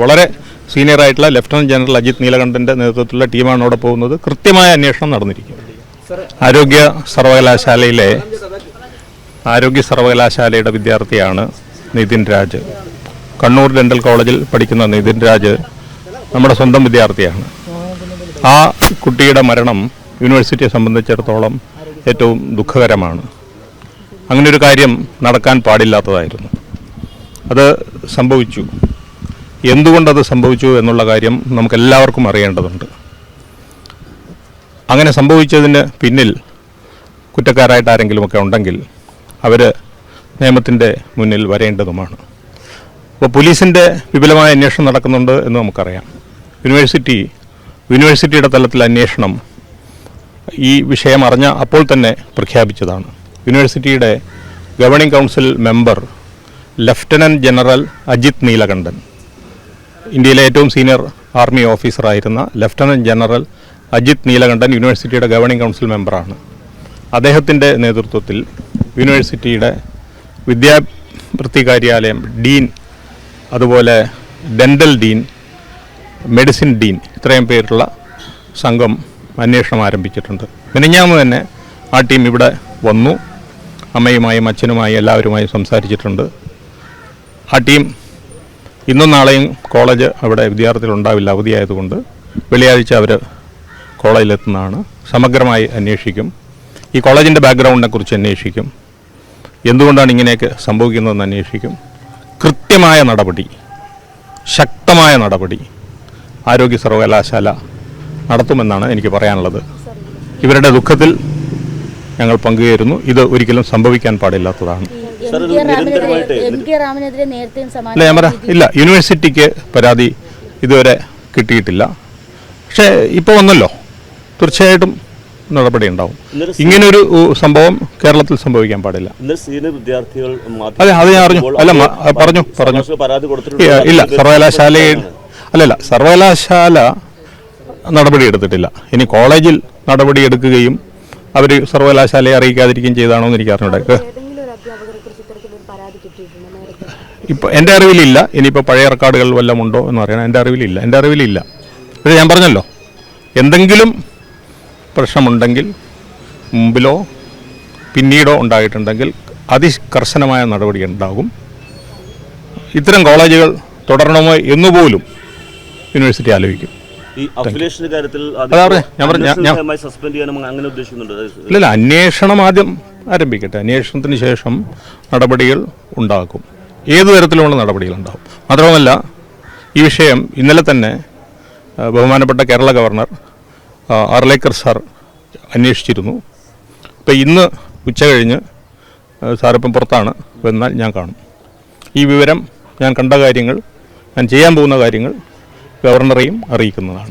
വളരെ സീനിയറായിട്ടുള്ള lieutenant general Ajith നീലകണ്ഠൻ്റെ നേതൃത്വത്തിലുള്ള ടീമാണ് അവിടെ പോകുന്നത്. കൃത്യമായ അന്വേഷണം നടന്നിരിക്കും. ആരോഗ്യ സർവകലാശാലയുടെ വിദ്യാർത്ഥിയാണ് നിതിൻ രാജ്. കണ്ണൂർ ഡെൻ്റൽ കോളേജിൽ പഠിക്കുന്ന നിതിൻ രാജ് നമ്മുടെ സ്വന്തം വിദ്യാർത്ഥിയാണ്. ആ കുട്ടിയുടെ മരണം യൂണിവേഴ്സിറ്റിയെ സംബന്ധിച്ചിടത്തോളം ഏറ്റവും ദുഃഖകരമാണ്. അങ്ങനൊരു കാര്യം നടക്കാൻ പാടില്ലാത്തതായിരുന്നു. അത് സംഭവിച്ചു. എന്തുകൊണ്ടത് സംഭവിച്ചു എന്നുള്ള കാര്യം നമുക്കെല്ലാവർക്കും അറിയേണ്ടതുണ്ട്. അങ്ങനെ സംഭവിച്ചതിന് പിന്നിൽ കുറ്റക്കാരായിട്ട് ആരെങ്കിലുമൊക്കെ ഉണ്ടെങ്കിൽ അവർ നിയമത്തിൻ്റെ മുന്നിൽ വരേണ്ടതുമാണ്. അപ്പോൾ പോലീസിൻ്റെ വിപുലമായ അന്വേഷണം നടക്കുന്നുണ്ട് എന്ന് നമുക്കറിയാം. യൂണിവേഴ്സിറ്റിയുടെ തലത്തിൽ അന്വേഷണം ഈ വിഷയം അറിഞ്ഞ അപ്പോൾ തന്നെ പ്രഖ്യാപിച്ചതാണ്. യൂണിവേഴ്സിറ്റിയുടെ governing council member lieutenant general Ajith Neelakantan, ഇന്ത്യയിലെ ഏറ്റവും സീനിയർ ആർമി ഓഫീസറായിരുന്ന ലഫ്റ്റനന്റ് ജനറൽ അജിത് നീലകണ്ഠൻ യൂണിവേഴ്സിറ്റിയുടെ ഗവേണിംഗ് കൗൺസിൽ മെമ്പറാണ്. അദ്ദേഹത്തിൻ്റെ നേതൃത്വത്തിൽ യൂണിവേഴ്സിറ്റിയുടെ വിദ്യാഭ്യാസ കാര്യാലയം ഡീൻ, അതുപോലെ ഡെൻ്റൽ ഡീൻ, മെഡിസിൻ ഡീൻ, ഇത്രയും പേരുള്ള സംഘം അന്വേഷണം ആരംഭിച്ചിട്ടുണ്ട്. മിനിഞ്ഞാന്ന് തന്നെ ആ ടീം ഇവിടെ വന്നു. അമ്മയുമായും അച്ഛനുമായും എല്ലാവരുമായും സംസാരിച്ചിട്ടുണ്ട്. ആ ടീം ഇന്നും നാളെയും കോളേജ് അവിടെ വിദ്യാർത്ഥികളുണ്ടാവില്ല, അവധിയായതുകൊണ്ട് വെള്ളിയാഴ്ച അവർ കോളേജിലെത്തുന്നതാണ്. സമഗ്രമായി അന്വേഷിക്കും. ഈ കോളേജിൻ്റെ ബാക്ക്ഗ്രൗണ്ടിനെ കുറിച്ച് അന്വേഷിക്കും. എന്തുകൊണ്ടാണ് ഇങ്ങനെയൊക്കെ സംഭവിക്കുന്നതെന്ന് അന്വേഷിക്കും. കൃത്യമായ നടപടി, ശക്തമായ നടപടി ആരോഗ്യ സർവകലാശാല നടത്തുമെന്നാണ് എനിക്ക് പറയാനുള്ളത്. ഇവരുടെ ദുഃഖത്തിൽ ഞങ്ങൾ പങ്കുചേരുന്നു. ഇത് ഒരിക്കലും സംഭവിക്കാൻ പാടില്ലാത്തതാണ്. അല്ല, ഞാൻ പറയാം, ഇല്ല, യൂണിവേഴ്സിറ്റിക്ക് പരാതി ഇതുവരെ കിട്ടിയിട്ടില്ല. പക്ഷേ ഇപ്പോൾ വന്നല്ലോ, തീർച്ചയായിട്ടും നടപടി ഉണ്ടാവും. ഇങ്ങനൊരു സംഭവം കേരളത്തിൽ സംഭവിക്കാൻ പാടില്ല. അതെ, അത് ഞാൻ അറിഞ്ഞു. അല്ല, പറഞ്ഞു ഇല്ല, സർവകലാശാല നടപടി എടുത്തിട്ടില്ല. ഇനി കോളേജിൽ നടപടി എടുക്കുകയും അവർ സർവകലാശാലയെ അറിയിക്കാതിരിക്കുകയും ചെയ്താണോ എന്ന് എനിക്ക് അറിഞ്ഞൂടെ. ഇപ്പോൾ എൻ്റെ അറിവിലില്ല. ഇനിയിപ്പോൾ പഴയ റെക്കോർഡുകൾ വല്ലതും ഉണ്ടോ എന്ന് അറിയണം. എൻ്റെ അറിവിലില്ല. പക്ഷേ ഞാൻ പറഞ്ഞല്ലോ, എന്തെങ്കിലും പ്രശ്നമുണ്ടെങ്കിൽ മുമ്പിലോ പിന്നീടോ ഉണ്ടായിട്ടുണ്ടെങ്കിൽ അതികർശനമായ നടപടി ഉണ്ടാകും. ഇത്തരം കോളേജുകൾ തുടരണമോ എന്നുപോലും യൂണിവേഴ്സിറ്റി ആലോചിക്കും. ഇല്ല, അന്വേഷണം ആദ്യം ആരംഭിക്കട്ടെ. അന്വേഷണത്തിന് ശേഷം നടപടികൾ ഉണ്ടാക്കും. ഏതു തരത്തിലുള്ള നടപടികൾ ഉണ്ടാകും. മാത്രമല്ല, ഈ വിഷയം ഇന്നലെ തന്നെ ബഹുമാനപ്പെട്ട കേരള ഗവർണർ ആർലേക്കർ സാർ അന്വേഷിച്ചിരുന്നു. അപ്പോൾ ഇന്ന് ഉച്ച കഴിഞ്ഞ് സാറിപ്പം പുറത്താണ്, വന്നാൽ ഞാൻ കാണും. ഈ വിവരം, ഞാൻ കണ്ട കാര്യങ്ങൾ, ഞാൻ ചെയ്യാൻ പോകുന്ന കാര്യങ്ങൾ ഗവർണറെയും അറിയിക്കുന്നതാണ്.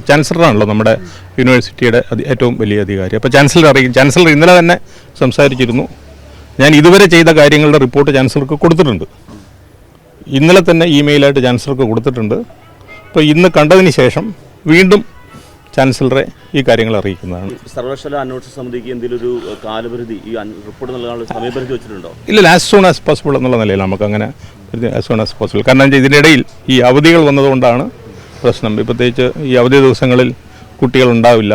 ചാൻസലറാണല്ലോ നമ്മുടെ യൂണിവേഴ്സിറ്റിയുടെ ഏറ്റവും വലിയ അധികാരി. അപ്പോൾ ചാൻസലർ അറിയിക്കും. ചാൻസലർ ഇന്നലെ തന്നെ സംസാരിച്ചിരുന്നു. ഞാൻ ഇതുവരെ ചെയ്ത കാര്യങ്ങളുടെ റിപ്പോർട്ട് ചാൻസലർക്ക് കൊടുത്തിട്ടുണ്ട്. ഇന്നലെ തന്നെ ഇമെയിലായിട്ട് ചാൻസലർക്ക് കൊടുത്തിട്ടുണ്ട്. അപ്പോൾ ഇന്ന് കണ്ടതിന് ശേഷം വീണ്ടും ചാൻസലറെ ഈ കാര്യങ്ങൾ അറിയിക്കുന്നതാണ്. സർവകലാശാല അന്വേഷണ സമിതിക്ക് എന്തെങ്കിലും ഒരു കാലപരിധി, ഈ റിപ്പോർട്ട് നൽകാനുള്ള സമയപരിധി വെച്ചിട്ടുണ്ടോ? ഇല്ല, ആസ് സൂൺ ആസ് പോസിബിൾ എന്നുള്ള നിലയിൽ നമുക്കങ്ങനെ ആസ് സൂൺ ആസ് പോസിബിൾ. കാരണം ഇതിനിടയിൽ ഈ അവധികൾ വന്നതുകൊണ്ടാണ് പ്രശ്നം. പ്രത്യേകിച്ച് ഈ അവധി ദിവസങ്ങളിൽ കുട്ടികളുണ്ടാവില്ല.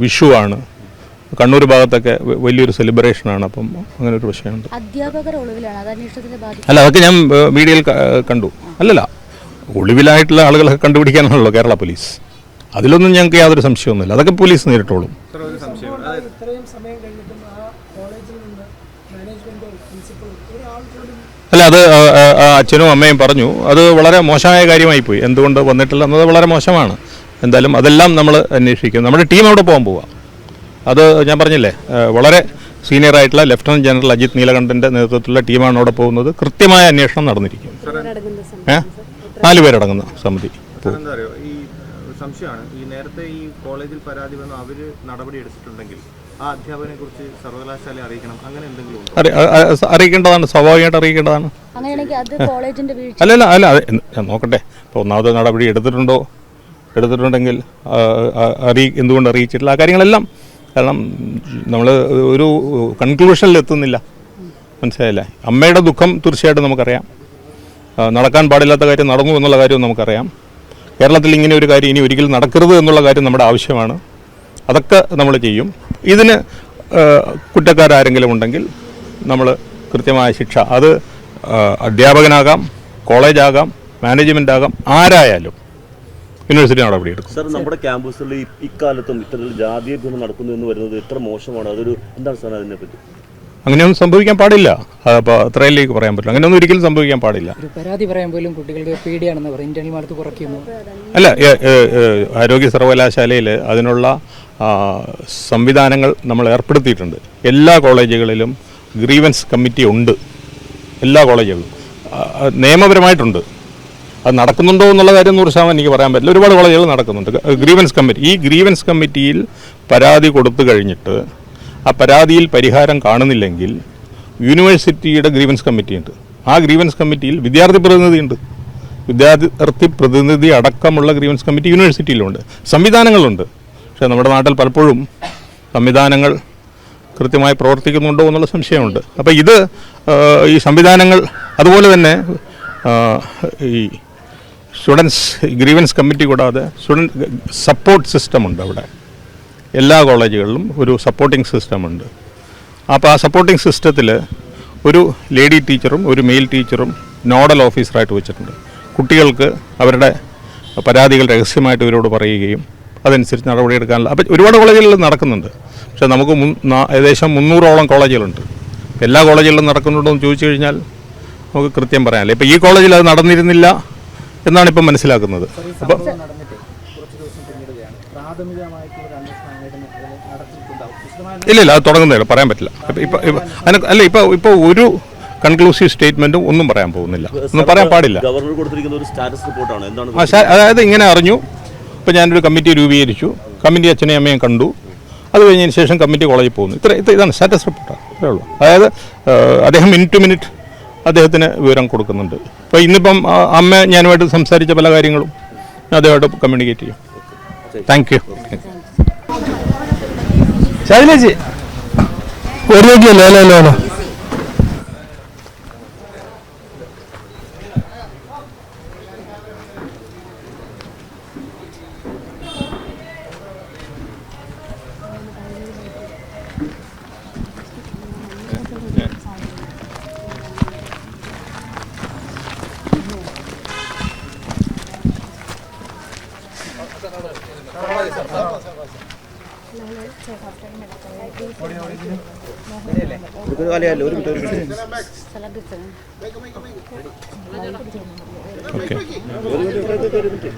വിഷുവാണ്, കണ്ണൂർ ഭാഗത്തൊക്കെ വലിയൊരു സെലിബ്രേഷനാണ്. അപ്പം അങ്ങനെ ഒരു പ്രശ്നമുണ്ട്. അല്ല, അതൊക്കെ ഞാൻ മീഡിയയിൽ കണ്ടു. അല്ലല്ല, ഒളിവിലായിട്ടുള്ള ആളുകളൊക്കെ കണ്ടുപിടിക്കാനാണല്ലോ കേരള പോലീസ്. അതിലൊന്നും ഞങ്ങൾക്ക് യാതൊരു സംശയമൊന്നുമില്ല. അതൊക്കെ പോലീസ് നേരിട്ടോളും. അല്ല, അത് അച്ഛനും അമ്മയും പറഞ്ഞു. അത് വളരെ മോശമായ കാര്യമായി പോയി. എന്തുകൊണ്ട് വന്നിട്ടില്ല എന്നത് വളരെ മോശമാണ്. എന്തായാലും അതെല്ലാം നമ്മൾ അന്വേഷിക്കും. നമ്മുടെ ടീം അവിടെ പോകാൻ പോവുക. അത് ഞാൻ പറഞ്ഞില്ലേ, വളരെ സീനിയറായിട്ടുള്ള ലഫ്റ്റനന്റ് ജനറൽ അജിത് നീലകണ്ഠൻ്റെ നേതൃത്വത്തിലുള്ള ടീമാണ് അവിടെ പോകുന്നത്. കൃത്യമായ അന്വേഷണം നടന്നിരിക്കും. 4 പേരടങ്ങുന്ന സമിതി. സംശയമാണ്, ഈ നേരത്തെ ഈ കോളേജിൽ പരാതി വന്ന് അവർ നടപടി എടുത്തിട്ടുണ്ടെങ്കിൽ ആ അധ്യാപകനെ കുറിച്ച് സർവകലാശാല അറിയിക്കണം, അങ്ങനെ എന്തെങ്കിലും അറിയിക്കേണ്ടതാണ്, സ്വാഭാവികമായിട്ട് അറിയിക്കേണ്ടതാണ്. അല്ല, ഞാൻ നോക്കട്ടെ. ഇപ്പോൾ ഒന്നാമത് നടപടി എടുത്തിട്ടുണ്ടെങ്കിൽ എന്തുകൊണ്ട് അറിയിച്ചിട്ടില്ല, ആ കാര്യങ്ങളെല്ലാം. കാരണം നമ്മൾ ഒരു കൺക്ലൂഷനിൽ എത്തുന്നില്ല. മനസ്സിലായില്ലേ? അമ്മയുടെ ദുഃഖം തീർച്ചയായിട്ടും നമുക്കറിയാം. നടക്കാൻ പാടില്ലാത്ത കാര്യം നടന്നു എന്നുള്ള കാര്യവും നമുക്കറിയാം. കേരളത്തിൽ ഇങ്ങനെ ഒരു കാര്യം ഇനി ഒരിക്കലും നടക്കരുത് എന്നുള്ള കാര്യം നമ്മുടെ ആവശ്യമാണ്. അതൊക്കെ നമ്മൾ ചെയ്യും. ഇതിന് കുറ്റക്കാരെങ്കിലും ഉണ്ടെങ്കിൽ നമ്മൾ കൃത്യമായ ശിക്ഷ, അത് അധ്യാപകനാകാം, കോളേജാകാം, മാനേജ്മെൻ്റ് ആകാം, ആരായാലും യൂണിവേഴ്സിറ്റി നടപടിയെടുക്കും. സാർ, നമ്മുടെ ക്യാമ്പസുകളിൽ ഇക്കാലത്തും ഇത്തരത്തിൽ ജാതീയഭ്യമം നടക്കുന്നു എന്ന് വരുന്നത് എത്ര മോശമാണ്? അതൊരു എന്താണ് സാർ അതിനെപ്പറ്റി? അങ്ങനെയൊന്നും സംഭവിക്കാൻ പാടില്ല. അപ്പോൾ അത്രയിലേക്ക് പറയാൻ പറ്റില്ല. അങ്ങനെയൊന്നും ഒരിക്കലും സംഭവിക്കാൻ പാടില്ല. ഒരു പരാതി പറയാൻ പോലും കുട്ടികൾക്ക് പേടിയാണെന്ന് പറയും. ഇന്റർണൽ മാർക്ക് കുറയ്ക്കുന്നു. അല്ല, ആരോഗ്യ സർവകലാശാലയിൽ അതിനുള്ള സംവിധാനങ്ങൾ നമ്മൾ ഏർപ്പെടുത്തിയിട്ടുണ്ട്. എല്ലാ കോളേജുകളിലും ഗ്രീവൻസ് കമ്മിറ്റി ഉണ്ട്. എല്ലാ കോളേജുകളിലും നിയമപരമായിട്ടുണ്ട്. അത് നടക്കുന്നുണ്ടോ എന്നുള്ള കാര്യം 100% എനിക്ക് പറയാൻ പറ്റില്ല. ഒരുപാട് കോളേജുകൾ നടക്കുന്നുണ്ട് ഗ്രീവൻസ് കമ്മിറ്റി. ഈ ഗ്രീവൻസ് കമ്മിറ്റിയിൽ പരാതി കൊടുത്തു കഴിഞ്ഞിട്ട് ആ പരാതിയിൽ പരിഹാരം കാണുന്നില്ലെങ്കിൽ യൂണിവേഴ്സിറ്റിയുടെ ഗ്രീവൻസ് കമ്മിറ്റിയുണ്ട്. ആ ഗ്രീവൻസ് കമ്മിറ്റിയിൽ വിദ്യാർത്ഥി പ്രതിനിധിയുണ്ട്. വിദ്യാർത്ഥി പ്രതിനിധി അടക്കമുള്ള ഗ്രീവൻസ് കമ്മിറ്റി യൂണിവേഴ്സിറ്റിയിലുണ്ട്. സംവിധാനങ്ങളുണ്ട്. പക്ഷേ നമ്മുടെ നാട്ടിൽ പലപ്പോഴും സംവിധാനങ്ങൾ കൃത്യമായി പ്രവർത്തിക്കുന്നുണ്ടോ എന്നുള്ള സംശയമുണ്ട്. അപ്പോൾ ഈ സംവിധാനങ്ങൾ, അതുപോലെ തന്നെ ഈ സ്റ്റുഡൻസ് ഗ്രീവൻസ് കമ്മിറ്റി കൂടാതെ സ്റ്റുഡൻറ്റ് സപ്പോർട്ട് സിസ്റ്റമുണ്ട്. അവിടെ എല്ലാ കോളേജുകളിലും ഒരു സപ്പോർട്ടിംഗ് സിസ്റ്റമുണ്ട്. അപ്പോൾ ആ സപ്പോർട്ടിംഗ് സിസ്റ്റത്തിൽ ഒരു ലേഡി ടീച്ചറും ഒരു മെയിൽ ടീച്ചറും നോഡൽ ഓഫീസറായിട്ട് വെച്ചിട്ടുണ്ട്. കുട്ടികൾക്ക് അവരുടെ പരാതികൾ രഹസ്യമായിട്ട് ഇവരോട് പറയുകയും അതനുസരിച്ച് നടപടിയെടുക്കാനുള്ള, അപ്പോൾ ഒരുപാട് കോളേജുകളിൽ നടക്കുന്നുണ്ട്. പക്ഷേ നമുക്ക് ഏകദേശം 300ഓളം കോളേജുകളുണ്ട്. എല്ലാ കോളേജുകളിലും നടക്കുന്നുണ്ടോ എന്ന് ചോദിച്ചു കഴിഞ്ഞാൽ നമുക്ക് കൃത്യം പറയാനില്ല. ഇപ്പോൾ ഈ കോളേജിൽ അത് നടന്നിരുന്നില്ല എന്നാണ് ഇപ്പം മനസ്സിലാക്കുന്നത്. അപ്പോൾ ഇല്ല, അത് തുടങ്ങുന്നില്ല, പറയാൻ പറ്റില്ല. ഇപ്പോൾ ഒരു കൺക്ലൂസീവ് സ്റ്റേറ്റ്മെൻറ്റും ഒന്നും പറയാൻ പോകുന്നില്ല, ഒന്നും പറയാൻ പാടില്ല. ഗവർണർ കൊടുത്തിരിക്കുന്ന ഒരു സ്റ്റാറ്റസ് റിപ്പോർട്ടാണ്. എന്താണ്? അതായത് ഇങ്ങനെ അറിഞ്ഞു, ഇപ്പോൾ ഞാനൊരു കമ്മിറ്റി രൂപീകരിച്ചു, കമ്മിറ്റി അച്ഛനെയും അമ്മയും കണ്ടു, അത് കഴിഞ്ഞതിന് ശേഷം കമ്മിറ്റി കോളേജിൽ പോകുന്നു. ഇതാണ് സ്റ്റാറ്റസ് റിപ്പോർട്ടാണ്. അത്രേ ഉള്ളൂ. അതായത് അദ്ദേഹം മിനിറ്റ് ടു മിനിറ്റ് അദ്ദേഹത്തിന് വിവരം കൊടുക്കുന്നുണ്ട്. അപ്പോൾ ഇന്നിപ്പം അമ്മ ഞാനുമായിട്ട് സംസാരിച്ച പല കാര്യങ്ങളും അദ്ദേഹമായിട്ട് കമ്മ്യൂണിക്കേറ്റ് ചെയ്യും. Thank you. ശൈലേജി ഒരു നോക്കിയല്ലോ അല്ലോ അല്ലോ ഓക്കെ.